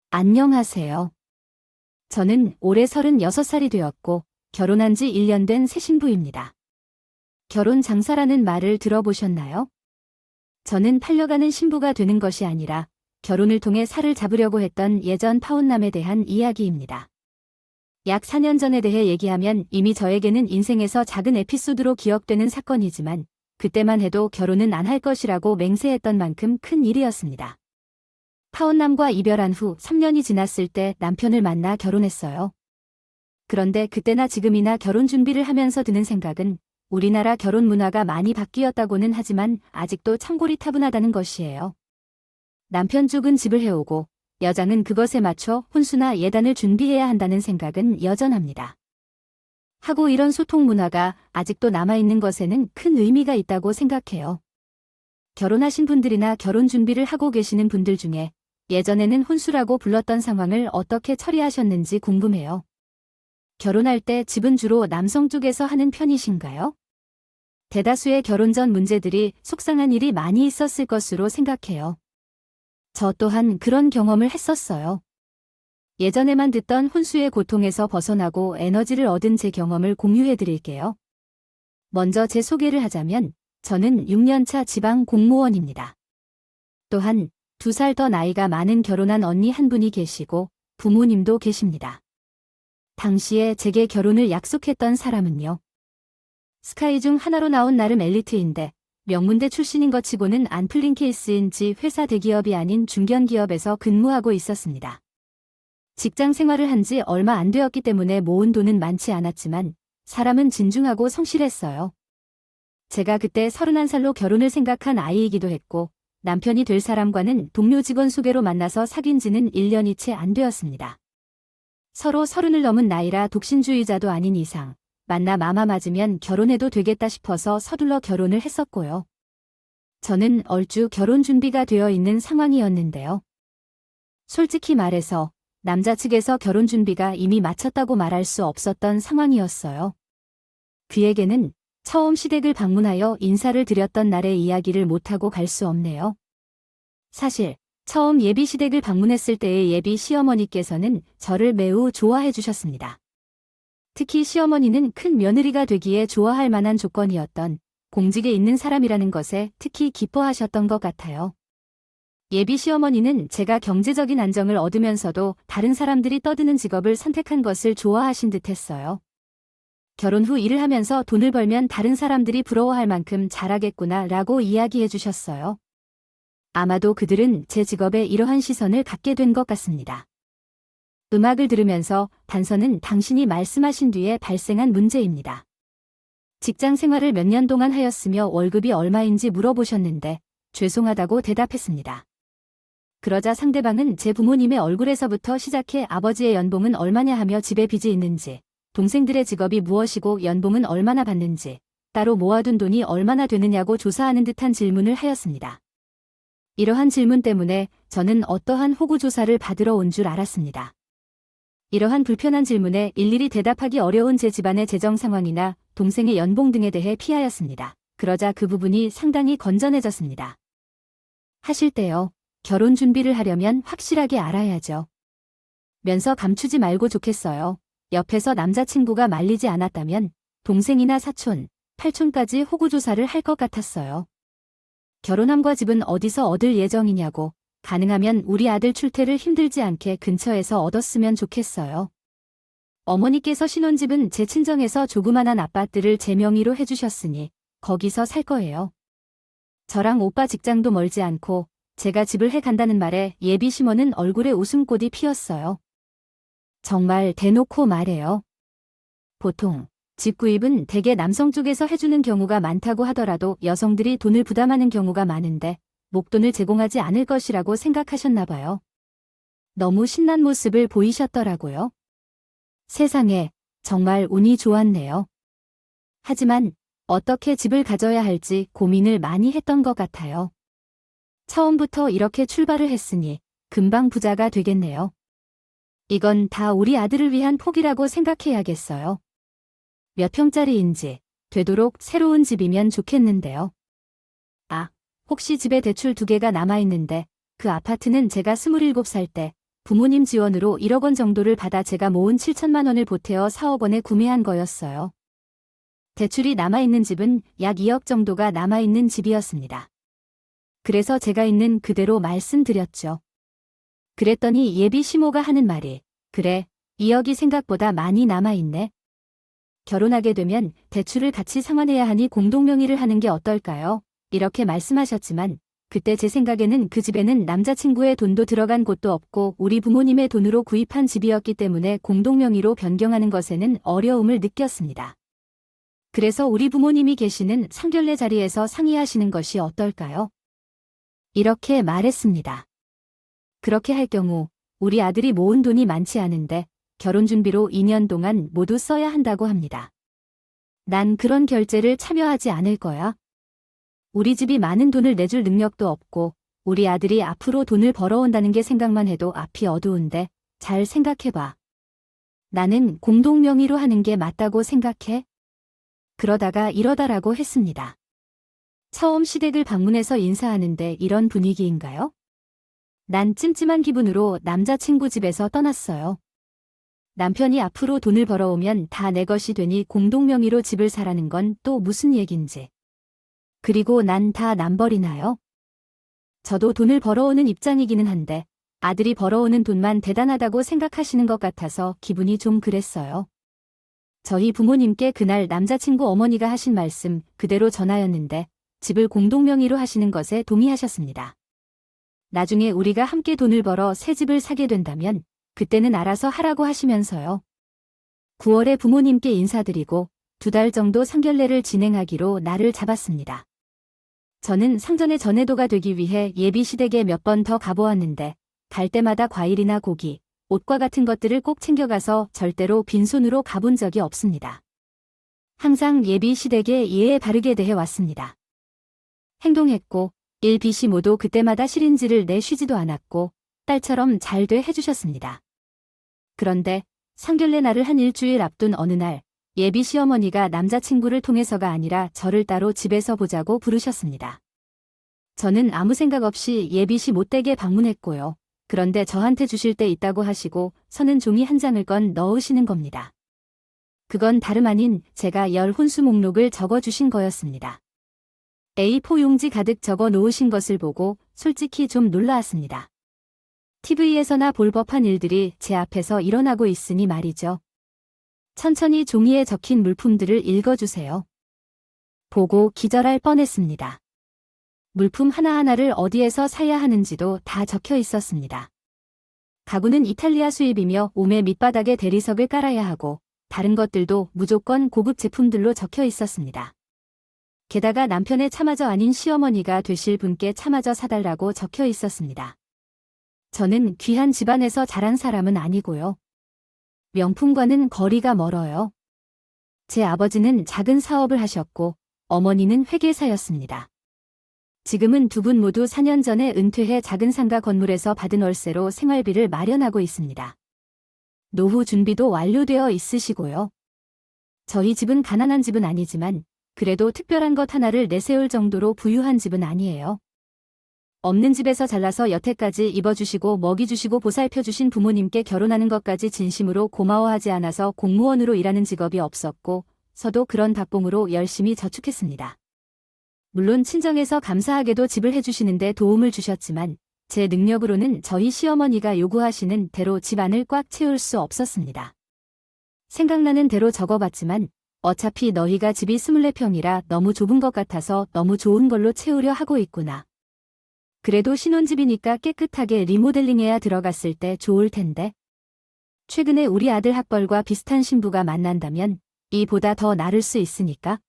안녕하세요. 저는 올해 36살이 되었고 결혼한 지 1년 된 새 신부입니다. 결혼 장사라는 말을 들어보셨나요? 저는 팔려가는 신부가 되는 것이 아니라 결혼을 통해 살을 잡으려고 했던 예전 파혼남에 대한 이야기입니다. 약 4년 전에 대해 얘기하면 이미 저에게는 인생에서 작은 에피소드로 기억되는 사건이지만 그때만 해도 결혼은 안 할 것이라고 맹세했던 만큼 큰 일이었습니다. 파혼남과 이별한 후 3년이 지났을 때 남편을 만나 결혼했어요. 그런데 그때나 지금이나 결혼 준비를 하면서 드는 생각은 우리나라 결혼 문화가 많이 바뀌었다고는 하지만 아직도 참고리타분하다는 것이에요. 남편 쪽은 집을 해오고 여장은 그것에 맞춰 혼수나 예단을 준비해야 한다는 생각은 여전합니다. 하고 이런 소통 문화가 아직도 남아있는 것에는 큰 의미가 있다고 생각해요. 결혼하신 분들이나 결혼 준비를 하고 계시는 분들 중에 예전에는 혼수라고 불렀던 상황을 어떻게 처리하셨는지 궁금해요. 결혼할 때 집은 주로 남성 쪽에서 하는 편이신가요? 대다수의 결혼 전 문제들이 속상한 일이 많이 있었을 것으로 생각해요. 저 또한 그런 경험을 했었어요. 예전에만 듣던 혼수의 고통에서 벗어나고 에너지를 얻은 제 경험을 공유해 드릴게요. 먼저 제 소개를 하자면 저는 6년차 지방 공무원입니다. 또한 2살 더 나이가 많은 결혼한 언니 한 분이 계시고 부모님도 계십니다. 당시에 제게 결혼을 약속했던 사람은요. 스카이 중 하나로 나온 나름 엘리트인데 명문대 출신인 것 치고는 안 풀린 케이스인지 회사 대기업이 아닌 중견기업에서 근무하고 있었습니다. 직장 생활을 한 지 얼마 안 되었기 때문에 모은 돈은 많지 않았지만 사람은 진중하고 성실했어요. 제가 그때 31살로 결혼을 생각한 아이이기도 했고 남편이 될 사람과는 동료 직원 소개로 만나서 사귄 지는 1년이 채 안 되었습니다. 서로 30을 넘은 나이라 독신주의자도 아닌 이상 만나 마마 맞으면 결혼해도 되겠다 싶어서 서둘러 결혼을 했었고요. 저는 얼추 결혼 준비가 되어 있는 상황이었는데요. 솔직히 말해서 남자 측에서 결혼 준비가 이미 마쳤다고 말할 수 없었던 상황이었어요. 그에게는 처음 시댁을 방문하여 인사를 드렸던 날의 이야기를 못하고 갈 수 없네요. 사실 처음 예비 시댁을 방문했을 때의 예비 시어머니께서는 저를 매우 좋아해 주셨습니다. 특히 시어머니는 큰 며느리가 되기에 좋아할 만한 조건이었던 공직에 있는 사람이라는 것에 특히 기뻐하셨던 것 같아요. 예비 시어머니는 제가 경제적인 안정을 얻으면서도 다른 사람들이 떠드는 직업을 선택한 것을 좋아하신 듯했어요. 결혼 후 일을 하면서 돈을 벌면 다른 사람들이 부러워할 만큼 잘하겠구나 라고 이야기해 주셨어요. 아마도 그들은 제 직업에 이러한 시선을 갖게 된 것 같습니다. 음악을 들으면서 단서는 당신이 말씀하신 뒤에 발생한 문제입니다. 직장 생활을 몇 년 동안 하였으며 월급이 얼마인지 물어보셨는데 죄송하다고 대답했습니다. 그러자 상대방은 제 부모님의 얼굴에서부터 시작해 아버지의 연봉은 얼마냐 하며 집에 빚이 있는지 동생들의 직업이 무엇이고 연봉은 얼마나 받는지, 따로 모아둔 돈이 얼마나 되느냐고 조사하는 듯한 질문을 하였습니다. 이러한 질문 때문에 저는 어떠한 호구조사를 받으러 온 줄 알았습니다. 이러한 불편한 질문에 일일이 대답하기 어려운 제 집안의 재정 상황이나 동생의 연봉 등에 대해 피하였습니다. 그러자 그 부분이 상당히 건전해졌습니다. 하실 때요, 결혼 준비를 하려면 확실하게 알아야죠. 면서 감추지 말고 좋겠어요. 옆에서 남자친구가 말리지 않았다면 동생이나 사촌, 팔촌까지 호구조사를 할 것 같았어요. 결혼함과 집은 어디서 얻을 예정이냐고, 가능하면 우리 아들 출퇴를 힘들지 않게 근처에서 얻었으면 좋겠어요. 어머니께서 신혼집은 제 친정에서 조그만한 아파트를 제 명의로 해주셨으니 거기서 살 거예요. 저랑 오빠 직장도 멀지 않고 제가 집을 해간다는 말에 예비 시모는 얼굴에 웃음꽃이 피었어요. 정말 대놓고 말해요. 보통 집 구입은 대개 남성 쪽에서 해주는 경우가 많다고 하더라도 여성들이 돈을 부담하는 경우가 많은데 목돈을 제공하지 않을 것이라고 생각하셨나 봐요. 너무 신난 모습을 보이셨더라고요. 세상에, 정말 운이 좋았네요. 하지만 어떻게 집을 가져야 할지 고민을 많이 했던 것 같아요. 처음부터 이렇게 출발을 했으니 금방 부자가 되겠네요. 이건 다 우리 아들을 위한 폭이라고 생각해야겠어요. 몇 평짜리인지 되도록 새로운 집이면 좋겠는데요. 아, 혹시 집에 대출 2개가 남아있는데 그 아파트는 제가 27살 때 부모님 지원으로 1억 원 정도를 받아 제가 모은 7천만 원을 보태어 4억 원에 구매한 거였어요. 대출이 남아있는 집은 약 2억 정도가 남아있는 집이었습니다. 그래서 제가 있는 그대로 말씀드렸죠. 그랬더니 예비 시모가 하는 말이, 그래, 2억이 생각보다 많이 남아있네. 결혼하게 되면 대출을 같이 상환해야 하니 공동명의를 하는 게 어떨까요? 이렇게 말씀하셨지만 그때 제 생각에는 그 집에는 남자친구의 돈도 들어간 곳도 없고 우리 부모님의 돈으로 구입한 집이었기 때문에 공동명의로 변경하는 것에는 어려움을 느꼈습니다. 그래서 우리 부모님이 계시는 상견례 자리에서 상의하시는 것이 어떨까요? 이렇게 말했습니다. 그렇게 할 경우 우리 아들이 모은 돈이 많지 않은데 결혼 준비로 2년 동안 모두 써야 한다고 합니다. 난 그런 결제를 참여하지 않을 거야. 우리 집이 많은 돈을 내줄 능력도 없고 우리 아들이 앞으로 돈을 벌어온다는 게 생각만 해도 앞이 어두운데 잘 생각해봐. 나는 공동명의로 하는 게 맞다고 생각해? 그러다가 이러다라고 했습니다. 처음 시댁을 방문해서 인사하는데 이런 분위기인가요? 난 찜찜한 기분으로 남자친구 집에서 떠났어요. 남편이 앞으로 돈을 벌어오면 다 내 것이 되니 공동명의로 집을 사라는 건 또 무슨 얘긴지. 그리고 난 다 남버리나요? 저도 돈을 벌어오는 입장이기는 한데 아들이 벌어오는 돈만 대단하다고 생각하시는 것 같아서 기분이 좀 그랬어요. 저희 부모님께 그날 남자친구 어머니가 하신 말씀 그대로 전하였는데 집을 공동명의로 하시는 것에 동의하셨습니다. 나중에 우리가 함께 돈을 벌어 새 집을 사게 된다면 그때는 알아서 하라고 하시면서요. 9월에 부모님께 인사드리고 2달 정도 상견례를 진행하기로 날을 잡았습니다. 저는 상전의 전해도가 되기 위해 예비 시댁에 몇 번 더 가보았는데 갈 때마다 과일이나 고기, 옷과 같은 것들을 꼭 챙겨가서 절대로 빈손으로 가본 적이 없습니다. 항상 예비 시댁에 예에 바르게 대해 왔습니다. 행동했고 1, B씨 모두 그때마다 실인지를 내쉬지도 않았고 딸처럼 잘 돼 해주셨습니다. 그런데 상견례 날을 한 일주일 앞둔 어느 날 예비 시어머니가 남자친구를 통해서가 아니라 저를 따로 집에서 보자고 부르셨습니다. 저는 아무 생각 없이 예비시 못되게 방문했고요. 그런데 저한테 주실 때 있다고 하시고 서는 종이 한 장을 건 넣으시는 겁니다. 그건 다름 아닌 제가 열 혼수 목록을 적어주신 거였습니다. A4 용지 가득 적어 놓으신 것을 보고 솔직히 좀 놀라웠습니다. TV에서나 볼 법한 일들이 제 앞에서 일어나고 있으니 말이죠. 천천히 종이에 적힌 물품들을 읽어주세요. 보고 기절할 뻔했습니다. 물품 하나하나를 어디에서 사야 하는지도 다 적혀 있었습니다. 가구는 이탈리아 수입이며 오매 밑바닥에 대리석을 깔아야 하고 다른 것들도 무조건 고급 제품들로 적혀 있었습니다. 게다가 남편의 차마저 아닌 시어머니가 되실 분께 차마저 사달라고 적혀 있었습니다. 저는 귀한 집안에서 자란 사람은 아니고요. 명품과는 거리가 멀어요. 제 아버지는 작은 사업을 하셨고 어머니는 회계사였습니다. 지금은 두 분 모두 4년 전에 은퇴해 작은 상가 건물에서 받은 월세로 생활비를 마련하고 있습니다. 노후 준비도 완료되어 있으시고요. 저희 집은 가난한 집은 아니지만 그래도 특별한 것 하나를 내세울 정도로 부유한 집은 아니에요. 없는 집에서 잘나서 여태까지 입어주시고 먹이주시고 보살펴주신 부모님께 결혼하는 것까지 진심으로 고마워하지 않아서 공무원으로 일하는 직업이 없었고 저도 그런 박봉으로 열심히 저축했습니다. 물론 친정에서 감사하게도 집을 해주시는데 도움을 주셨지만 제 능력으로는 저희 시어머니가 요구하시는 대로 집안을 꽉 채울 수 없었습니다. 생각나는 대로 적어봤지만 어차피 너희가 집이 24평이라 너무 좁은 것 같아서 너무 좋은 걸로 채우려 하고 있구나. 그래도 신혼집이니까 깨끗하게 리모델링해야 들어갔을 때 좋을 텐데. 최근에 우리 아들 학벌과 비슷한 신부가 만난다면 이보다 더 나을 수 있으니까.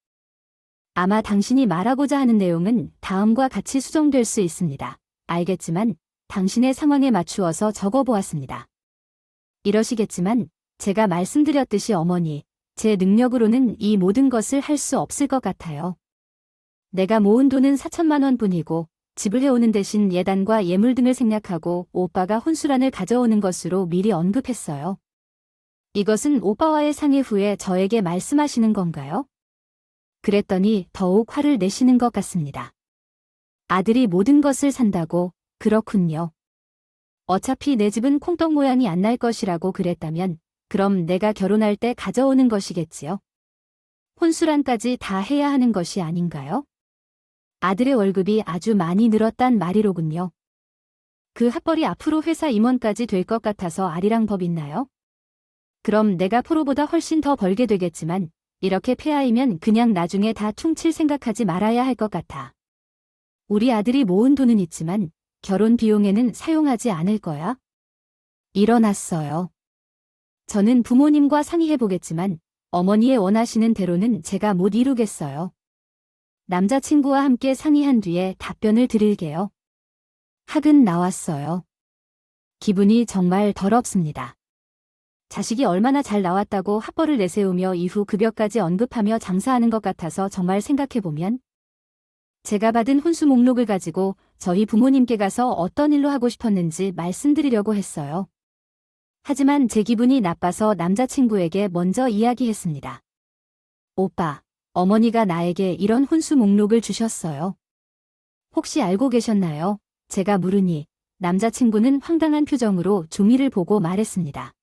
아마 당신이 말하고자 하는 내용은 다음과 같이 수정될 수 있습니다. 알겠지만 당신의 상황에 맞추어서 적어보았습니다. 이러시겠지만 제가 말씀드렸듯이 어머니, 제 능력으로는 이 모든 것을 할 수 없을 것 같아요. 내가 모은 돈은 4천만 원뿐이고 집을 해오는 대신 예단과 예물 등을 생략하고 오빠가 혼수란을 가져오는 것으로 미리 언급했어요. 이것은 오빠와의 상의 후에 저에게 말씀하시는 건가요? 그랬더니 더욱 화를 내시는 것 같습니다. 아들이 모든 것을 산다고, 그렇군요. 어차피 내 집은 콩떡 모양이 안 날 것이라고 그랬다면 그럼 내가 결혼할 때 가져오는 것이겠지요. 혼수란까지 다 해야 하는 것이 아닌가요? 아들의 월급이 아주 많이 늘었단 말이로군요. 그 합벌이 앞으로 회사 임원까지 될 것 같아서 아리랑 법 있나요? 그럼 내가 프로보다 훨씬 더 벌게 되겠지만 이렇게 폐하이면 그냥 나중에 다 퉁칠 생각하지 말아야 할 것 같아. 우리 아들이 모은 돈은 있지만 결혼 비용에는 사용하지 않을 거야. 일어났어요. 저는 부모님과 상의해보겠지만 어머니의 원하시는 대로는 제가 못 이루겠어요. 남자친구와 함께 상의한 뒤에 답변을 드릴게요. 학은 나왔어요. 기분이 정말 더럽습니다. 자식이 얼마나 잘 나왔다고 합벌을 내세우며 이후 급여까지 언급하며 장사하는 것 같아서 정말 생각해보면 제가 받은 혼수 목록을 가지고 저희 부모님께 가서 어떤 일로 하고 싶었는지 말씀드리려고 했어요. 하지만 제 기분이 나빠서 남자친구에게 먼저 이야기했습니다. 오빠, 어머니가 나에게 이런 혼수 목록을 주셨어요. 혹시 알고 계셨나요? 제가 물으니 남자친구는 황당한 표정으로 종이를 보고 말했습니다.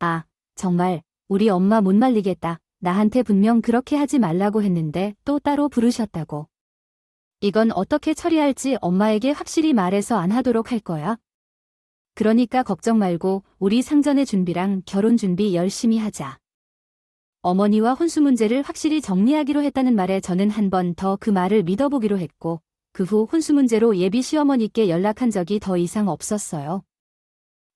아, 정말 우리 엄마 못 말리겠다. 나한테 분명 그렇게 하지 말라고 했는데 또 따로 부르셨다고. 이건 어떻게 처리할지 엄마에게 확실히 말해서 안 하도록 할 거야. 그러니까 걱정 말고 우리 상전의 준비랑 결혼 준비 열심히 하자. 어머니와 혼수 문제를 확실히 정리하기로 했다는 말에 저는 한 번 더 그 말을 믿어보기로 했고 그 후 혼수 문제로 예비 시어머니께 연락한 적이 더 이상 없었어요.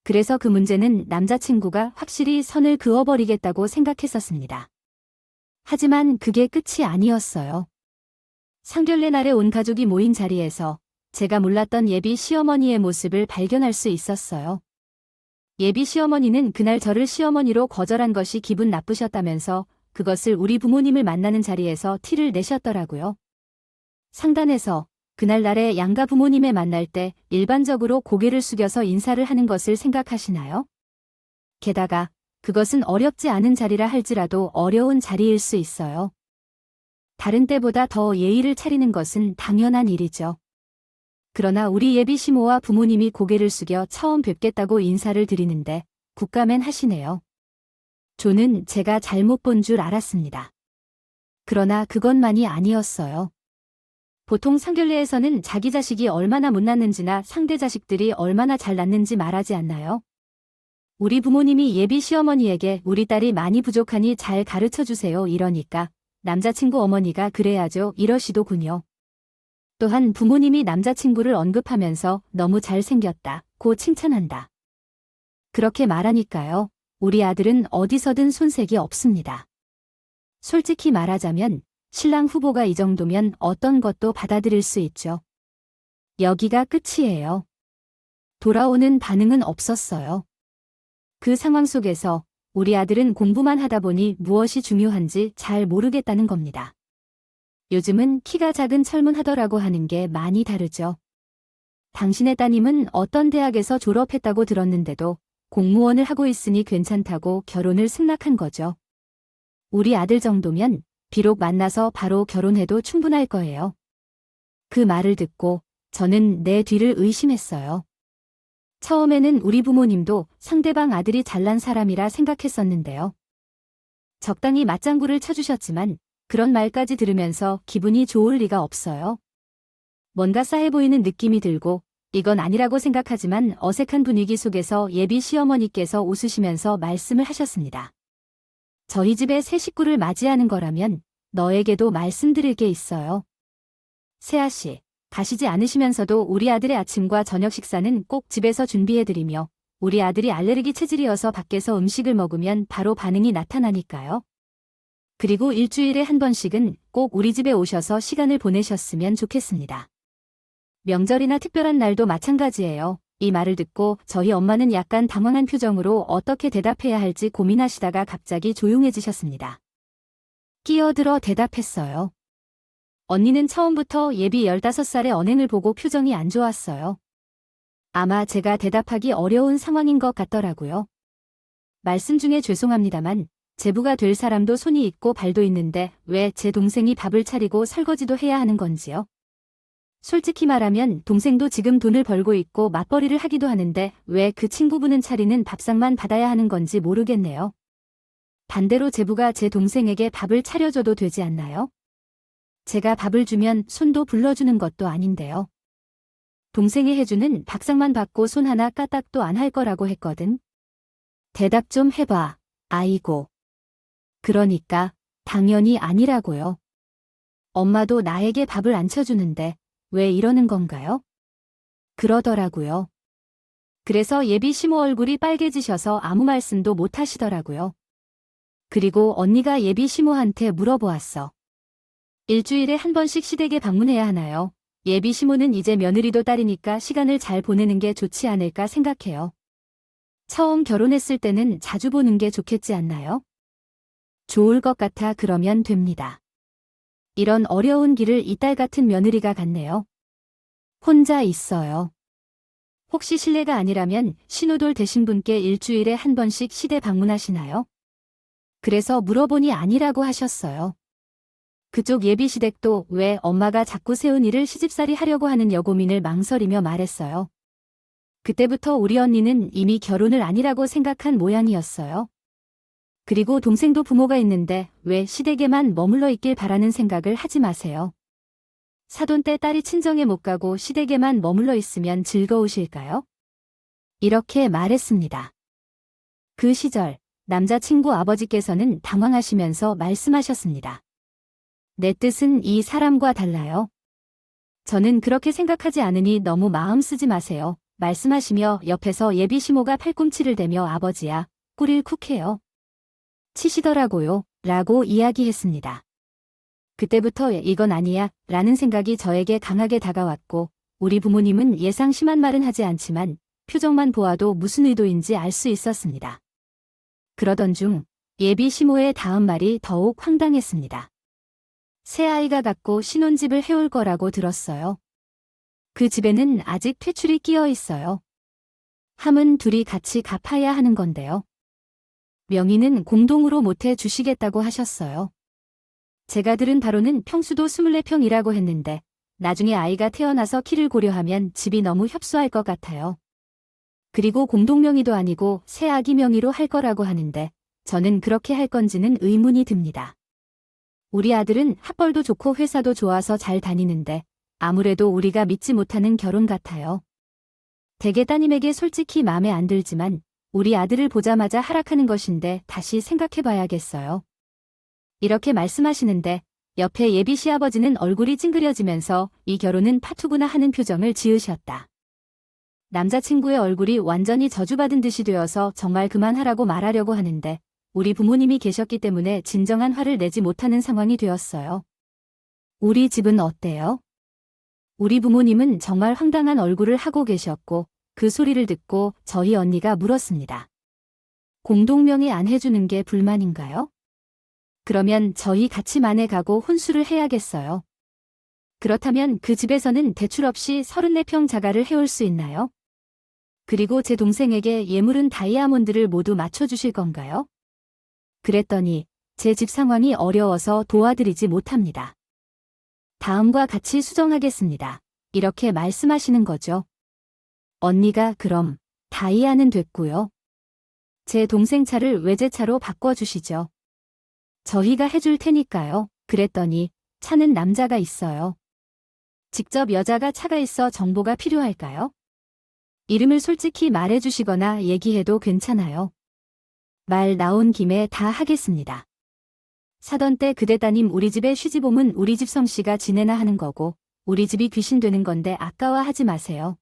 그래서 그 문제는 남자친구가 확실히 선을 그어버리겠다고 생각했었습니다. 하지만 그게 끝이 아니었어요. 상견례 날에 온 가족이 모인 자리에서 제가 몰랐던 예비 시어머니의 모습을 발견할 수 있었어요. 예비 시어머니는 그날 저를 시어머니로 거절한 것이 기분 나쁘셨다면서 그것을 우리 부모님을 만나는 자리에서 티를 내셨더라고요. 상단에서 그날날에 양가 부모님을 만날 때 일반적으로 고개를 숙여서 인사를 하는 것을 생각하시나요? 게다가 그것은 어렵지 않은 자리라 할지라도 어려운 자리일 수 있어요. 다른 때보다 더 예의를 차리는 것은 당연한 일이죠. 그러나 우리 예비 시모와 부모님이 고개를 숙여 처음 뵙겠다고 인사를 드리는데 국가맨 하시네요. 저는 제가 잘못 본 줄 알았습니다. 그러나 그것만이 아니었어요. 보통 상견례에서는 자기 자식이 얼마나 못났는지나 상대 자식들이 얼마나 잘 났는지 말하지 않나요? 우리 부모님이 예비 시어머니에게 우리 딸이 많이 부족하니 잘 가르쳐주세요 이러니까 남자친구 어머니가 그래야죠 이러시더군요. 또한 부모님이 남자친구를 언급하면서 너무 잘생겼다고 칭찬한다. 그렇게 말하니까요. 우리 아들은 어디서든 손색이 없습니다. 솔직히 말하자면 신랑 후보가 이 정도면 어떤 것도 받아들일 수 있죠. 여기가 끝이에요. 돌아오는 반응은 없었어요. 그 상황 속에서 우리 아들은 공부만 하다 보니 무엇이 중요한지 잘 모르겠다는 겁니다. 요즘은 키가 작은 철문하더라고 하는 게 많이 다르죠. 당신의 따님은 어떤 대학에서 졸업했다고 들었는데도 공무원을 하고 있으니 괜찮다고 결혼을 승낙한 거죠. 우리 아들 정도면 비록 만나서 바로 결혼해도 충분할 거예요. 그 말을 듣고 저는 내 뒤를 의심했어요. 처음에는 우리 부모님도 상대방 아들이 잘난 사람이라 생각했었는데요. 적당히 맞장구를 쳐주셨지만 그런 말까지 들으면서 기분이 좋을 리가 없어요. 뭔가 싸해 보이는 느낌이 들고 이건 아니라고 생각하지만 어색한 분위기 속에서 예비 시어머니께서 웃으시면서 말씀을 하셨습니다. 저희 집에 새 식구를 맞이하는 거라면 너에게도 말씀드릴 게 있어요. 세아 씨, 가시지 않으시면서도 우리 아들의 아침과 저녁 식사는 꼭 집에서 준비해드리며 우리 아들이 알레르기 체질이어서 밖에서 음식을 먹으면 바로 반응이 나타나니까요. 그리고 일주일에 한 번씩은 꼭 우리 집에 오셔서 시간을 보내셨으면 좋겠습니다. 명절이나 특별한 날도 마찬가지예요. 이 말을 듣고 저희 엄마는 약간 당황한 표정으로 어떻게 대답해야 할지 고민하시다가 갑자기 조용해지셨습니다. 끼어들어 대답했어요. 언니는 처음부터 예비 15살의 언행을 보고 표정이 안 좋았어요. 아마 제가 대답하기 어려운 상황인 것 같더라고요. 말씀 중에 죄송합니다만 제부가 될 사람도 손이 있고 발도 있는데 왜 제 동생이 밥을 차리고 설거지도 해야 하는 건지요? 솔직히 말하면 동생도 지금 돈을 벌고 있고 맞벌이를 하기도 하는데 왜 그 친구분은 차리는 밥상만 받아야 하는 건지 모르겠네요. 반대로 제부가 제 동생에게 밥을 차려줘도 되지 않나요? 제가 밥을 주면 손도 불러주는 것도 아닌데요. 동생이 해주는 밥상만 받고 손 하나 까딱도 안 할 거라고 했거든. 대답 좀 해봐. 아이고. 그러니까 당연히 아니라고요. 엄마도 나에게 밥을 안 쳐주는데 왜 이러는 건가요? 그러더라고요. 그래서 예비 시모 얼굴이 빨개지셔서 아무 말씀도 못 하시더라고요. 그리고 언니가 예비 시모한테 물어보았어. 일주일에 한 번씩 시댁에 방문해야 하나요? 예비 시모는 이제 며느리도 딸이니까 시간을 잘 보내는 게 좋지 않을까 생각해요. 처음 결혼했을 때는 자주 보는 게 좋겠지 않나요? 좋을 것 같아 그러면 됩니다. 이런 어려운 길을 이 딸 같은 며느리가 갔네요. 혼자 있어요. 혹시 실례가 아니라면 신호돌 되신 분께 일주일에 한 번씩 시댁 방문하시나요? 그래서 물어보니 아니라고 하셨어요. 그쪽 예비 시댁도 왜 엄마가 자꾸 세운 일을 시집살이 하려고 하는 여고민을 망설이며 말했어요. 그때부터 우리 언니는 이미 결혼을 아니라고 생각한 모양이었어요. 그리고 동생도 부모가 있는데 왜 시댁에만 머물러 있길 바라는 생각을 하지 마세요. 사돈 때 딸이 친정에 못 가고 시댁에만 머물러 있으면 즐거우실까요? 이렇게 말했습니다. 그 시절 남자친구 아버지께서는 당황하시면서 말씀하셨습니다. 내 뜻은 이 사람과 달라요. 저는 그렇게 생각하지 않으니 너무 마음 쓰지 마세요. 말씀하시며 옆에서 예비 시모가 팔꿈치를 대며 아버지야, 꿀을 쿡해요. 치시더라고요. 라고 이야기했습니다. 그때부터 이건 아니야 라는 생각이 저에게 강하게 다가왔고 우리 부모님은 예상 심한 말은 하지 않지만 표정만 보아도 무슨 의도인지 알 수 있었습니다. 그러던 중 예비 시모의 다음 말이 더욱 황당했습니다. 새아이가 갖고 신혼집을 해올 거라고 들었어요. 그 집에는 아직 퇴출이 끼어 있어요. 함은 둘이 같이 갚아야 하는 건데요. 명의는 공동으로 못해 주시겠다고 하셨어요. 제가 들은 바로는 평수도 24평이라고 했는데 나중에 아이가 태어나서 키를 고려하면 집이 너무 협소할 것 같아요. 그리고 공동명의도 아니고 새아기 명의로 할 거라고 하는데 저는 그렇게 할 건지는 의문이 듭니다. 우리 아들은 학벌도 좋고 회사도 좋아서 잘 다니는데 아무래도 우리가 믿지 못하는 결혼 같아요. 대개 따님에게 솔직히 마음에 안 들지만 우리 아들을 보자마자 하락하는 것인데 다시 생각해봐야겠어요. 이렇게 말씀하시는데 옆에 예비 시아버지는 얼굴이 찡그려지면서 이 결혼은 파투구나 하는 표정을 지으셨다. 남자친구의 얼굴이 완전히 저주받은 듯이 되어서 정말 그만하라고 말하려고 하는데 우리 부모님이 계셨기 때문에 진정한 화를 내지 못하는 상황이 되었어요. 우리 집은 어때요? 우리 부모님은 정말 황당한 얼굴을 하고 계셨고 그 소리를 듣고 저희 언니가 물었습니다. 공동명의 안 해주는 게 불만인가요? 그러면 저희 같이 만에 가고 혼수를 해야겠어요. 그렇다면 그 집에서는 대출 없이 34평 자가를 해올 수 있나요? 그리고 제 동생에게 예물은 다이아몬드를 모두 맞춰주실 건가요? 그랬더니 제 집 상황이 어려워서 도와드리지 못합니다. 다음과 같이 수정하겠습니다. 이렇게 말씀하시는 거죠. 언니가 그럼 다이아는 됐고요. 제 동생 차를 외제차로 바꿔주시죠. 저희가 해줄 테니까요. 그랬더니 차는 남자가 있어요. 직접 여자가 차가 있어 정보가 필요할까요? 이름을 솔직히 말해주시거나 얘기해도 괜찮아요. 말 나온 김에 다 하겠습니다. 사돈 때 그대 따님 우리 집에 시집 오면 우리 집 성씨가 지내나 하는 거고 우리 집이 귀신 되는 건데 아까워하지 마세요.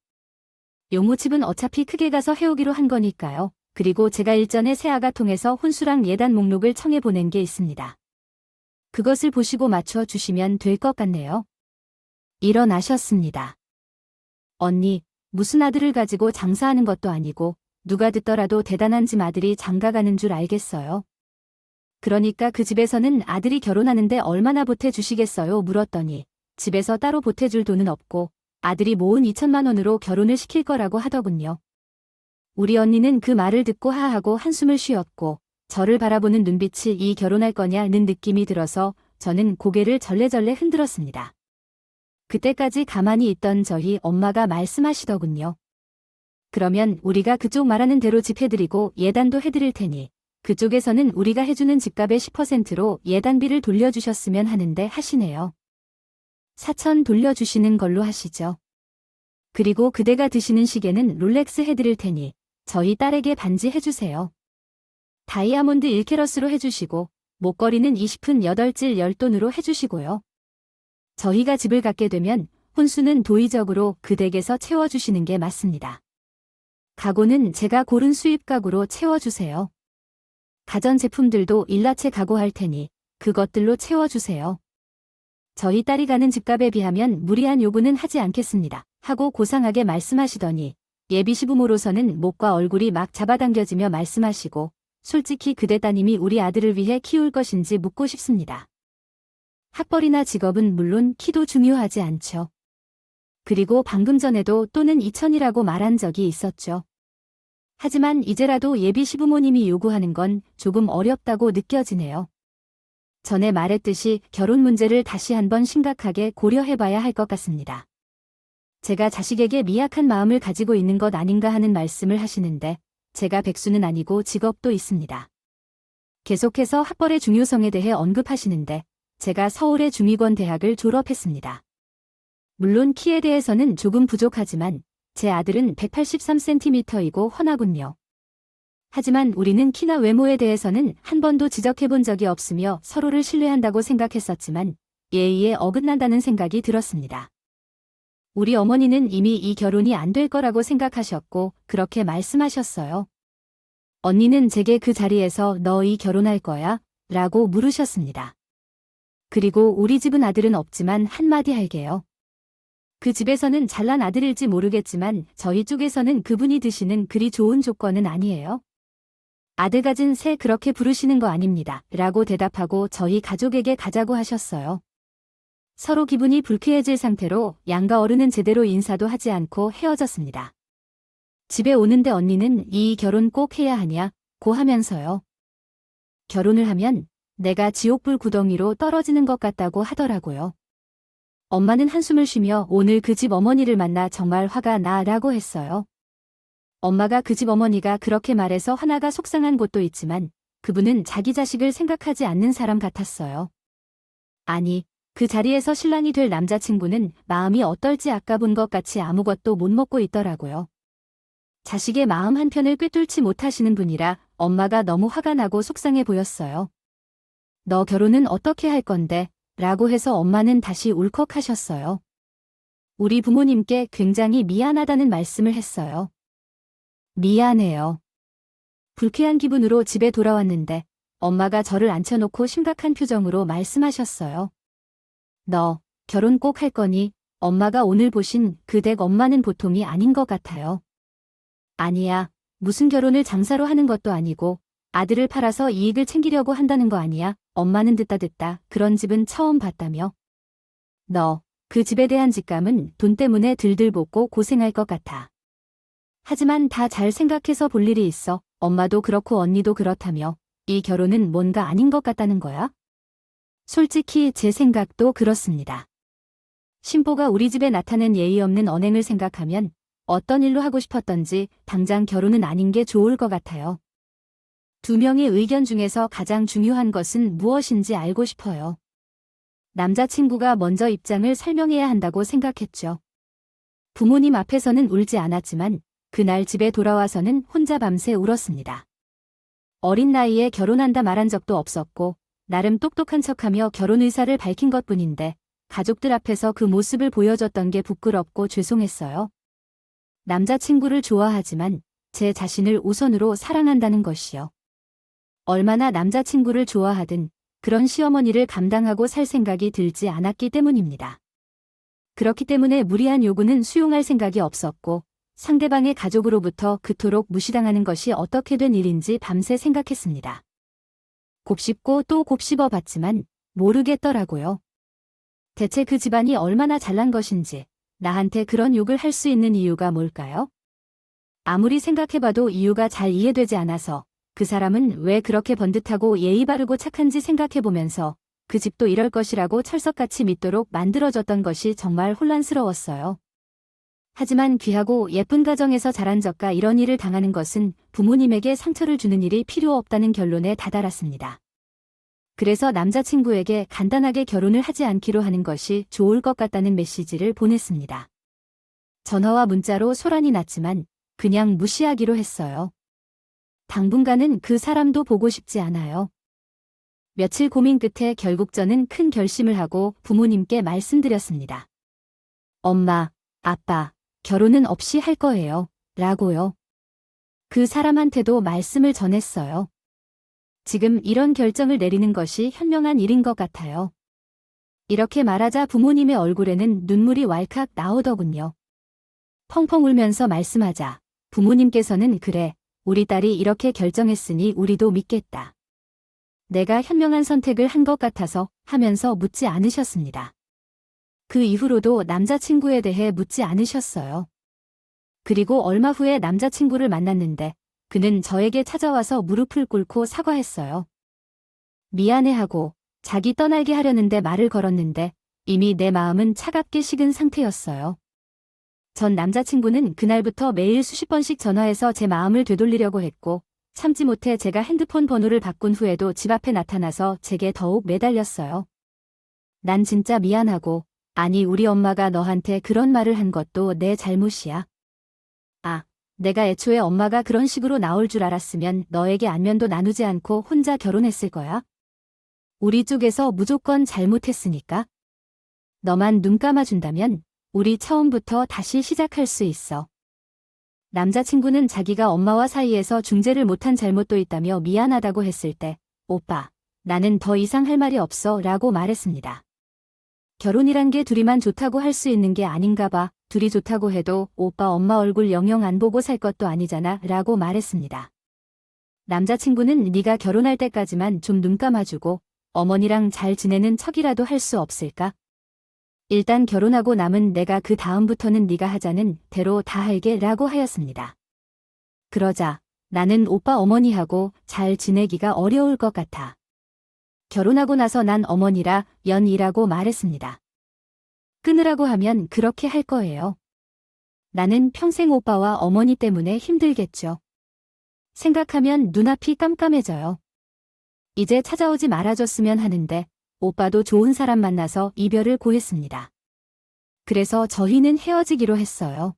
용모집은 어차피 크게 가서 해오기로 한 거니까요. 그리고 제가 일전에 세아가 통해서 혼수랑 예단 목록을 청해 보낸 게 있습니다. 그것을 보시고 맞춰 주시면 될 것 같네요. 일어나셨습니다. 언니, 무슨 아들을 가지고 장사하는 것도 아니고 누가 듣더라도 대단한 집 아들이 장가가는 줄 알겠어요. 그러니까 그 집에서는 아들이 결혼하는데 얼마나 보태주시겠어요? 물었더니 집에서 따로 보태줄 돈은 없고 아들이 모은 2천만 원으로 결혼을 시킬 거라고 하더군요. 우리 언니는 그 말을 듣고 하하고 한숨을 쉬었고 저를 바라보는 눈빛이 이 결혼할 거냐는 느낌이 들어서 저는 고개를 절레절레 흔들었습니다. 그때까지 가만히 있던 저희 엄마가 말씀하시더군요. 그러면 우리가 그쪽 말하는 대로 집 해드리고 예단도 해드릴 테니 그쪽에서는 우리가 해주는 집값의 10%로 예단비를 돌려주셨으면 하는데 하시네요. 4천 돌려주시는 걸로 하시죠. 그리고 그대가 드시는 시계는 롤렉스 해드릴 테니 저희 딸에게 반지 해주세요. 다이아몬드 1캐럿으로 해주시고 목걸이는 20푼 8질 10돈으로 해주시고요. 저희가 집을 갖게 되면 혼수는 도의적으로 그댁에서 채워주시는 게 맞습니다. 가구는 제가 고른 수입 가구로 채워주세요. 가전제품들도 일라체 가구할 테니 그것들로 채워주세요. 저희 딸이 가는 집값에 비하면 무리한 요구는 하지 않겠습니다. 하고 고상하게 말씀하시더니 예비 시부모로서는 목과 얼굴이 막 잡아당겨지며 말씀하시고 솔직히 그대 따님이 우리 아들을 위해 키울 것인지 묻고 싶습니다. 학벌이나 직업은 물론 키도 중요하지 않죠. 그리고 방금 전에도 또는 2천이라고 말한 적이 있었죠. 하지만 이제라도 예비 시부모님이 요구하는 건 조금 어렵다고 느껴지네요. 전에 말했듯이 결혼 문제를 다시 한번 심각하게 고려해봐야 할 것 같습니다. 제가 자식에게 미약한 마음을 가지고 있는 것 아닌가 하는 말씀을 하시는데 제가 백수는 아니고 직업도 있습니다. 계속해서 학벌의 중요성에 대해 언급하시는데 제가 서울의 중위권 대학을 졸업했습니다. 물론 키에 대해서는 조금 부족하지만 제 아들은 183cm이고 훤하군요. 하지만 우리는 키나 외모에 대해서는 한 번도 지적해본 적이 없으며 서로를 신뢰한다고 생각했었지만 예의에 어긋난다는 생각이 들었습니다. 우리 어머니는 이미 이 결혼이 안 될 거라고 생각하셨고 그렇게 말씀하셨어요. 언니는 제게 그 자리에서 너 이 결혼할 거야? 라고 물으셨습니다. 그리고 우리 집은 아들은 없지만 한마디 할게요. 그 집에서는 잘난 아들일지 모르겠지만 저희 쪽에서는 그분이 드시는 그리 좋은 조건은 아니에요. 아들 가진 새 그렇게 부르시는 거 아닙니다. 라고 대답하고 저희 가족에게 가자고 하셨어요. 서로 기분이 불쾌해질 상태로 양가 어른은 제대로 인사도 하지 않고 헤어졌습니다. 집에 오는데 언니는 이 결혼 꼭 해야 하냐? 고 하면서요. 결혼을 하면 내가 지옥불 구덩이로 떨어지는 것 같다고 하더라고요. 엄마는 한숨을 쉬며 오늘 그 집 어머니를 만나 정말 화가 나라고 했어요. 엄마가 그 집 어머니가 그렇게 말해서 하나가 속상한 곳도 있지만 그분은 자기 자식을 생각하지 않는 사람 같았어요. 아니, 그 자리에서 신랑이 될 남자친구는 마음이 어떨지 아까 본 것 같이 아무것도 못 먹고 있더라고요. 자식의 마음 한편을 꿰뚫지 못하시는 분이라 엄마가 너무 화가 나고 속상해 보였어요. 너 결혼은 어떻게 할 건데? 라고 해서 엄마는 다시 울컥하셨어요. 우리 부모님께 굉장히 미안하다는 말씀을 했어요. 미안해요. 불쾌한 기분으로 집에 돌아왔는데 엄마가 저를 앉혀놓고 심각한 표정으로 말씀하셨어요. 너 결혼 꼭 할 거니? 엄마가 오늘 보신 그 댁 엄마는 보통이 아닌 것 같아요. 아니야. 무슨 결혼을 장사로 하는 것도 아니고 아들을 팔아서 이익을 챙기려고 한다는 거 아니야? 엄마는 듣다 그런 집은 처음 봤다며. 너 그 집에 대한 직감은 돈 때문에 들들 볶고 고생할 것 같아. 하지만 다 잘 생각해서 볼 일이 있어. 엄마도 그렇고 언니도 그렇다며 이 결혼은 뭔가 아닌 것 같다는 거야? 솔직히 제 생각도 그렇습니다. 신보가 우리 집에 나타낸 예의 없는 언행을 생각하면 어떤 일로 하고 싶었던지 당장 결혼은 아닌 게 좋을 것 같아요. 두 명의 의견 중에서 가장 중요한 것은 무엇인지 알고 싶어요. 남자친구가 먼저 입장을 설명해야 한다고 생각했죠. 부모님 앞에서는 울지 않았지만 그날 집에 돌아와서는 혼자 밤새 울었습니다. 어린 나이에 결혼한다 말한 적도 없었고 나름 똑똑한 척하며 결혼 의사를 밝힌 것뿐인데 가족들 앞에서 그 모습을 보여줬던 게 부끄럽고 죄송했어요. 남자친구를 좋아하지만 제 자신을 우선으로 사랑한다는 것이요. 얼마나 남자친구를 좋아하든 그런 시어머니를 감당하고 살 생각이 들지 않았기 때문입니다. 그렇기 때문에 무리한 요구는 수용할 생각이 없었고 상대방의 가족으로부터 그토록 무시당하는 것이 어떻게 된 일인지 밤새 생각했습니다. 곱씹고 또 곱씹어 봤지만 모르겠더라고요. 대체 그 집안이 얼마나 잘난 것인지 나한테 그런 욕을 할 수 있는 이유가 뭘까요? 아무리 생각해봐도 이유가 잘 이해되지 않아서 그 사람은 왜 그렇게 번듯하고 예의 바르고 착한지 생각해보면서 그 집도 이럴 것이라고 철석같이 믿도록 만들어졌던 것이 정말 혼란스러웠어요. 하지만 귀하고 예쁜 가정에서 자란 저가 이런 일을 당하는 것은 부모님에게 상처를 주는 일이 필요 없다는 결론에 다다랐습니다. 그래서 남자친구에게 간단하게 결혼을 하지 않기로 하는 것이 좋을 것 같다는 메시지를 보냈습니다. 전화와 문자로 소란이 났지만 그냥 무시하기로 했어요. 당분간은 그 사람도 보고 싶지 않아요. 며칠 고민 끝에 결국 저는 큰 결심을 하고 부모님께 말씀드렸습니다. 엄마, 아빠, 결혼은 없이 할 거예요. 라고요. 그 사람한테도 말씀을 전했어요. 지금 이런 결정을 내리는 것이 현명한 일인 것 같아요. 이렇게 말하자 부모님의 얼굴에는 눈물이 왈칵 나오더군요. 펑펑 울면서 말씀하자 부모님께서는 그래, 우리 딸이 이렇게 결정했으니 우리도 믿겠다. 내가 현명한 선택을 한 것 같아서 하면서 묻지 않으셨습니다. 그 이후로도 남자친구에 대해 묻지 않으셨어요. 그리고 얼마 후에 남자친구를 만났는데 그는 저에게 찾아와서 무릎을 꿇고 사과했어요. 미안해하고 자기 떠나게 하려는데 말을 걸었는데 이미 내 마음은 차갑게 식은 상태였어요. 전 남자친구는 그날부터 매일 수십 번씩 전화해서 제 마음을 되돌리려고 했고 참지 못해 제가 핸드폰 번호를 바꾼 후에도 집 앞에 나타나서 제게 더욱 매달렸어요. 난 진짜 미안하고 아니 우리 엄마가 너한테 그런 말을 한 것도 내 잘못이야. 아, 내가 애초에 엄마가 그런 식으로 나올 줄 알았으면 너에게 안면도 나누지 않고 혼자 결혼했을 거야. 우리 쪽에서 무조건 잘못했으니까. 너만 눈 감아준다면 우리 처음부터 다시 시작할 수 있어. 남자친구는 자기가 엄마와 사이에서 중재를 못한 잘못도 있다며 미안하다고 했을 때 오빠, 나는 더 이상 할 말이 없어 라고 말했습니다. 결혼이란 게 둘이만 좋다고 할 수 있는 게 아닌가 봐. 둘이 좋다고 해도 오빠 엄마 얼굴 영영 안 보고 살 것도 아니잖아 라고 말했습니다. 남자친구는 네가 결혼할 때까지만 좀 눈 감아주고 어머니랑 잘 지내는 척이라도 할 수 없을까? 일단 결혼하고 남은 내가 그 다음부터는 네가 하자는 대로 다 할게 라고 하였습니다. 그러자 나는 오빠 어머니하고 잘 지내기가 어려울 것 같아. 결혼하고 나서 난 어머니라 연이라고 말했습니다. 끊으라고 하면 그렇게 할 거예요. 나는 평생 오빠와 어머니 때문에 힘들겠죠. 생각하면 눈앞이 깜깜해져요. 이제 찾아오지 말아줬으면 하는데 오빠도 좋은 사람 만나서 이별을 고했습니다. 그래서 저희는 헤어지기로 했어요.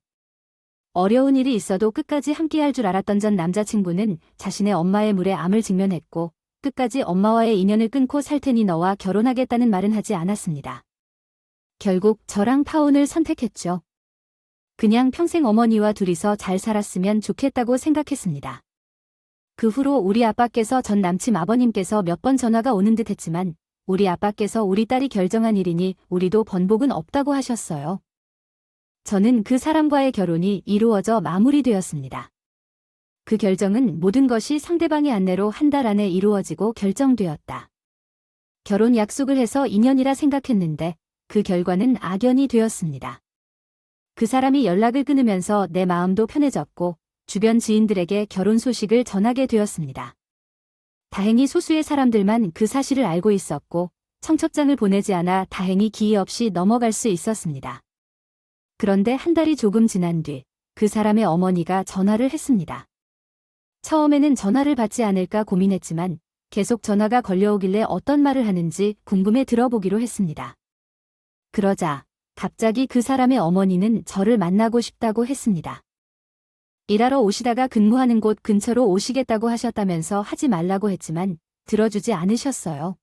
어려운 일이 있어도 끝까지 함께할 줄 알았던 전 남자친구는 자신의 엄마의 물에 암을 직면했고 끝까지 엄마와의 인연을 끊고 살 테니 너와 결혼하겠다는 말은 하지 않았습니다. 결국 저랑 파혼을 선택했죠. 그냥 평생 어머니와 둘이서 잘 살았으면 좋겠다고 생각했습니다. 그 후로 우리 아빠께서 전 남친 아버님께서 몇 번 전화가 오는 듯 했지만 우리 아빠께서 우리 딸이 결정한 일이니 우리도 번복은 없다고 하셨어요. 저는 그 사람과의 결혼이 이루어져 마무리되었습니다. 그 결정은 모든 것이 상대방의 안내로 한 달 안에 이루어지고 결정되었다. 결혼 약속을 해서 인연이라 생각했는데 그 결과는 악연이 되었습니다. 그 사람이 연락을 끊으면서 내 마음도 편해졌고 주변 지인들에게 결혼 소식을 전하게 되었습니다. 다행히 소수의 사람들만 그 사실을 알고 있었고 청첩장을 보내지 않아 다행히 기회 없이 넘어갈 수 있었습니다. 그런데 한 달이 조금 지난 뒤 그 사람의 어머니가 전화를 했습니다. 처음에는 전화를 받지 않을까 고민했지만 계속 전화가 걸려오길래 어떤 말을 하는지 궁금해 들어보기로 했습니다. 그러자 갑자기 그 사람의 어머니는 저를 만나고 싶다고 했습니다. 일하러 오시다가 근무하는 곳 근처로 오시겠다고 하셨다면서 하지 말라고 했지만 들어주지 않으셨어요.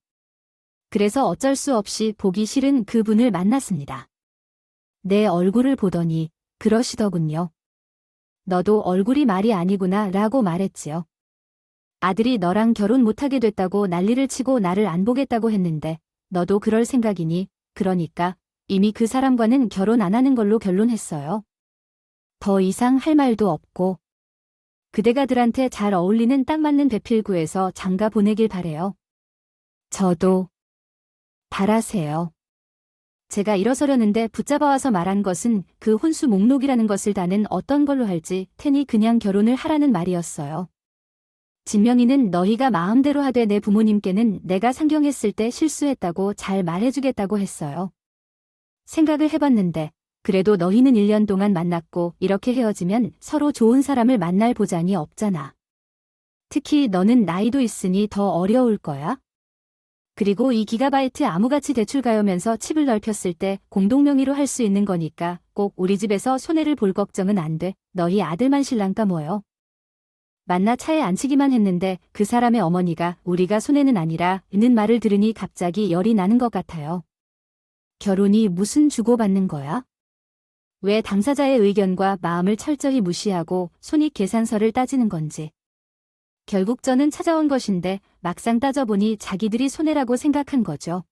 그래서 어쩔 수 없이 보기 싫은 그분을 만났습니다. 내 얼굴을 보더니 그러시더군요. 너도 얼굴이 말이 아니구나 라고 말했지요. 아들이 너랑 결혼 못하게 됐다고 난리를 치고 나를 안 보겠다고 했는데 너도 그럴 생각이니 그러니까 이미 그 사람과는 결혼 안 하는 걸로 결론했어요. 더 이상 할 말도 없고 그대가 들한테 잘 어울리는 딱 맞는 배필구에서 장가 보내길 바래요. 저도 바라세요. 제가 일어서려는데 붙잡아와서 말한 것은 그 혼수 목록이라는 것을 다는 어떤 걸로 할지 테니 그냥 결혼을 하라는 말이었어요. 진명이는 너희가 마음대로 하되 내 부모님께는 내가 상경했을 때 실수했다고 잘 말해주겠다고 했어요. 생각을 해봤는데 그래도 너희는 1년 동안 만났고 이렇게 헤어지면 서로 좋은 사람을 만날 보장이 없잖아. 특히 너는 나이도 있으니 더 어려울 거야. 그리고 이 기가바이트 아무같이 대출 가여면서 칩을 넓혔을 때 공동명의로 할 수 있는 거니까 꼭 우리 집에서 손해를 볼 걱정은 안 돼. 너희 아들만 신랑 까뭐요. 만나 차에 앉히기만 했는데 그 사람의 어머니가 우리가 손해는 아니라 는 말을 들으니 갑자기 열이 나는 것 같아요. 결혼이 무슨 주고받는 거야? 왜 당사자의 의견과 마음을 철저히 무시하고 손익계산서를 따지는 건지. 결국 저는 찾아온 것인데 막상 따져보니 자기들이 손해라고 생각한 거죠.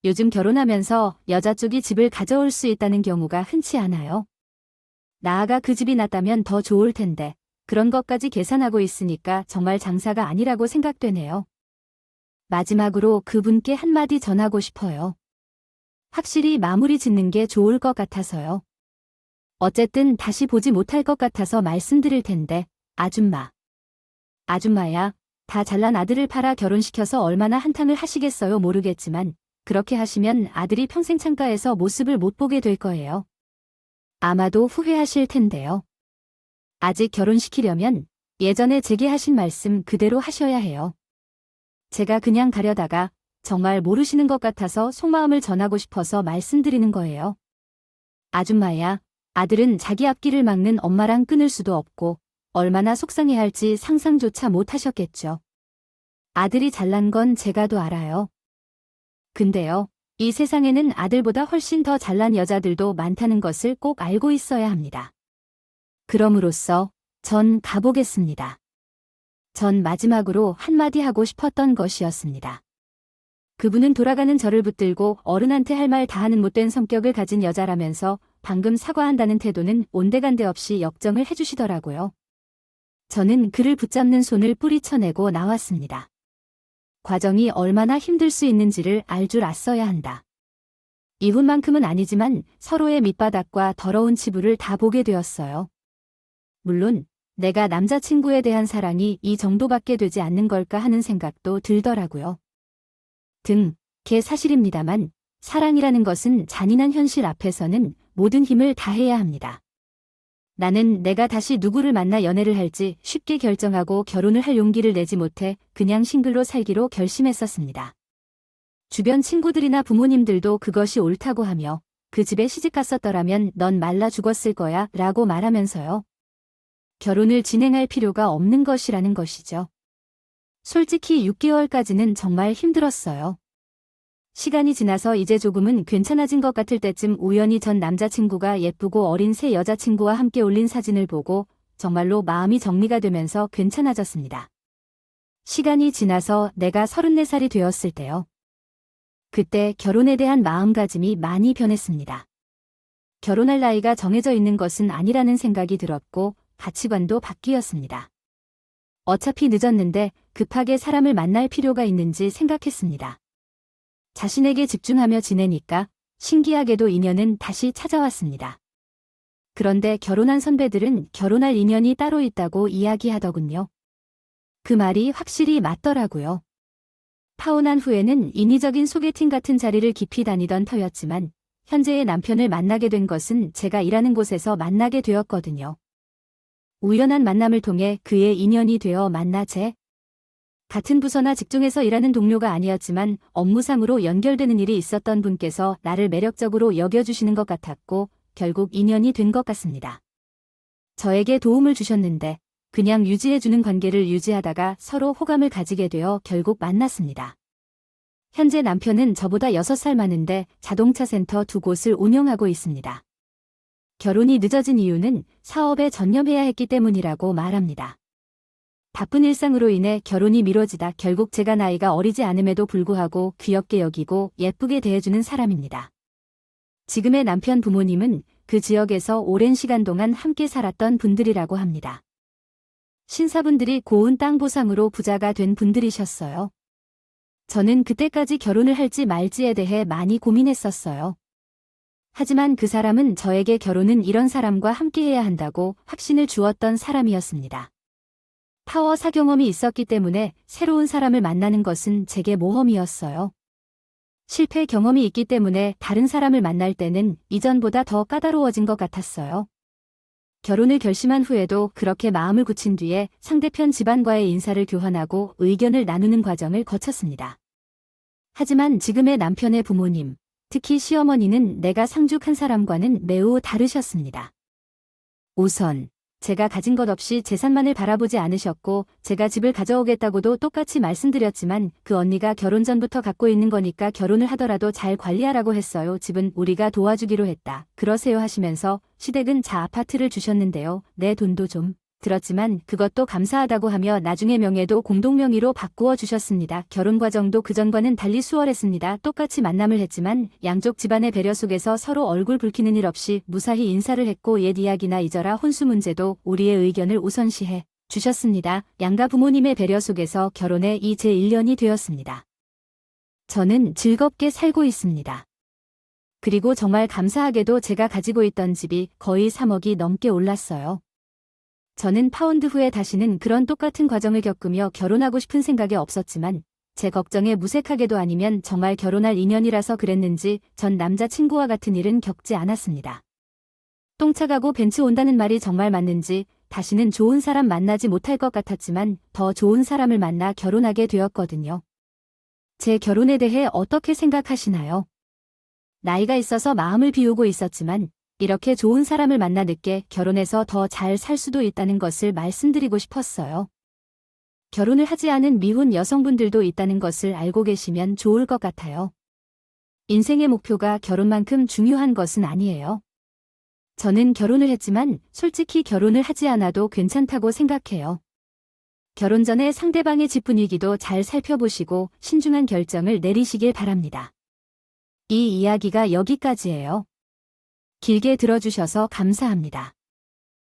요즘 결혼하면서 여자 쪽이 집을 가져올 수 있다는 경우가 흔치 않아요. 나아가 그 집이 낫다면 더 좋을 텐데 그런 것까지 계산하고 있으니까 정말 장사가 아니라고 생각되네요. 마지막으로 그분께 한마디 전하고 싶어요. 확실히 마무리 짓는 게 좋을 것 같아서요. 어쨌든 다시 보지 못할 것 같아서 말씀드릴 텐데 아줌마야, 다 잘난 아들을 팔아 결혼시켜서 얼마나 한탕을 하시겠어요 모르겠지만 그렇게 하시면 아들이 평생 창가에서 모습을 못 보게 될 거예요. 아마도 후회하실 텐데요. 아직 결혼시키려면 예전에 제게 하신 말씀 그대로 하셔야 해요. 제가 그냥 가려다가 정말 모르시는 것 같아서 속마음을 전하고 싶어서 말씀드리는 거예요. 아줌마야, 아들은 자기 앞길을 막는 엄마랑 끊을 수도 없고 얼마나 속상해할지 상상조차 못하셨겠죠. 아들이 잘난 건 제가 도 알아요. 근데요, 이 세상에는 아들보다 훨씬 더 잘난 여자들도 많다는 것을 꼭 알고 있어야 합니다. 그럼으로써 전 가보겠습니다. 전 마지막으로 한마디 하고 싶었던 것이었습니다. 그분은 돌아가는 저를 붙들고 어른한테 할 말 다 하는 못된 성격을 가진 여자라면서 방금 사과한다는 태도는 온데간데 없이 역정을 해주시더라고요. 저는 그를 붙잡는 손을 뿌리쳐내고 나왔습니다. 과정이 얼마나 힘들 수 있는지를 알 줄 알았어야 한다. 이분만큼은 아니지만 서로의 밑바닥과 더러운 치부를 다 보게 되었어요. 물론 내가 남자친구에 대한 사랑이 이 정도밖에 되지 않는 걸까 하는 생각도 들더라고요. 개 사실입니다만 사랑이라는 것은 잔인한 현실 앞에서는 모든 힘을 다해야 합니다. 나는 내가 다시 누구를 만나 연애를 할지 쉽게 결정하고 결혼을 할 용기를 내지 못해 그냥 싱글로 살기로 결심했었습니다. 주변 친구들이나 부모님들도 그것이 옳다고 하며 그 집에 시집갔었더라면 넌 말라 죽었을 거야 라고 말하면서요. 결혼을 진행할 필요가 없는 것이라는 것이죠. 솔직히 6개월까지는 정말 힘들었어요. 시간이 지나서 이제 조금은 괜찮아진 것 같을 때쯤 우연히 전 남자친구가 예쁘고 어린 새 여자친구와 함께 올린 사진을 보고 정말로 마음이 정리가 되면서 괜찮아졌습니다. 시간이 지나서 내가 34살이 되었을 때요. 그때 결혼에 대한 마음가짐이 많이 변했습니다. 결혼할 나이가 정해져 있는 것은 아니라는 생각이 들었고 가치관도 바뀌었습니다. 어차피 늦었는데 급하게 사람을 만날 필요가 있는지 생각했습니다. 자신에게 집중하며 지내니까 신기하게도 인연은 다시 찾아왔습니다. 그런데 결혼한 선배들은 결혼할 인연이 따로 있다고 이야기하더군요. 그 말이 확실히 맞더라고요. 파혼한 후에는 인위적인 소개팅 같은 자리를 깊이 다니던 터였지만 현재의 남편을 만나게 된 것은 제가 일하는 곳에서 만나게 되었거든요. 우연한 만남을 통해 그의 인연이 되어 만나 같은 부서나 직종에서 일하는 동료가 아니었지만 업무상으로 연결되는 일이 있었던 분께서 나를 매력적으로 여겨주시는 것 같았고 결국 인연이 된 것 같습니다. 저에게 도움을 주셨는데 그냥 유지해주는 관계를 유지하다가 서로 호감을 가지게 되어 결국 만났습니다. 현재 남편은 저보다 6살 많은데 자동차 센터 2곳을 운영하고 있습니다. 결혼이 늦어진 이유는 사업에 전념해야 했기 때문이라고 말합니다. 바쁜 일상으로 인해 결혼이 미뤄지다 결국 제가 나이가 어리지 않음에도 불구하고 귀엽게 여기고 예쁘게 대해주는 사람입니다. 지금의 남편 부모님은 그 지역에서 오랜 시간 동안 함께 살았던 분들이라고 합니다. 신사분들이 고운 땅 보상으로 부자가 된 분들이셨어요. 저는 그때까지 결혼을 할지 말지에 대해 많이 고민했었어요. 하지만 그 사람은 저에게 결혼은 이런 사람과 함께해야 한다고 확신을 주었던 사람이었습니다. 타워 사경험이 있었기 때문에 새로운 사람을 만나는 것은 제게 모험이었어요. 실패 경험이 있기 때문에 다른 사람을 만날 때는 이전보다 더 까다로워진 것 같았어요. 결혼을 결심한 후에도 그렇게 마음을 굳힌 뒤에 상대편 집안과의 인사를 교환하고 의견을 나누는 과정을 거쳤습니다. 하지만 지금의 남편의 부모님, 특히 시어머니는 내가 상죽한 사람과는 매우 다르셨습니다. 우선 제가 가진 것 없이 재산만을 바라보지 않으셨고 제가 집을 가져오겠다고도 똑같이 말씀드렸지만 그 언니가 결혼 전부터 갖고 있는 거니까 결혼을 하더라도 잘 관리하라고 했어요. 집은 우리가 도와주기로 했다. 그러세요 하시면서 시댁은 자 아파트를 주셨는데요. 내 돈도 좀 들었지만 그것도 감사하다고 하며 나중에 명예도 공동명의로 바꾸어 주셨습니다. 결혼 과정도 그전과는 달리 수월했습니다. 똑같이 만남을 했지만 양쪽 집안의 배려 속에서 서로 얼굴 붉히는 일 없이 무사히 인사를 했고 옛 이야기나 잊어라 혼수 문제도 우리의 의견을 우선시해 주셨습니다. 양가 부모님의 배려 속에서 결혼에 이 제 1년이 되었습니다. 저는 즐겁게 살고 있습니다. 그리고 정말 감사하게도 제가 가지고 있던 집이 거의 3억이 넘게 올랐어요. 저는 파운드 후에 다시는 그런 똑같은 과정을 겪으며 결혼하고 싶은 생각이 없었지만 제 걱정에 무색하게도 아니면 정말 결혼할 인연이라서 그랬는지 전 남자친구와 같은 일은 겪지 않았습니다. 똥차 가고 벤츠 온다는 말이 정말 맞는지 다시는 좋은 사람 만나지 못할 것 같았지만 더 좋은 사람을 만나 결혼하게 되었거든요. 제 결혼에 대해 어떻게 생각하시나요? 나이가 있어서 마음을 비우고 있었지만 이렇게 좋은 사람을 만나 늦게 결혼해서 더 잘 살 수도 있다는 것을 말씀드리고 싶었어요. 결혼을 하지 않은 미혼 여성분들도 있다는 것을 알고 계시면 좋을 것 같아요. 인생의 목표가 결혼만큼 중요한 것은 아니에요. 저는 결혼을 했지만 솔직히 결혼을 하지 않아도 괜찮다고 생각해요. 결혼 전에 상대방의 집 분위기도 잘 살펴보시고 신중한 결정을 내리시길 바랍니다. 이 이야기가 여기까지예요. 길게 들어주셔서 감사합니다.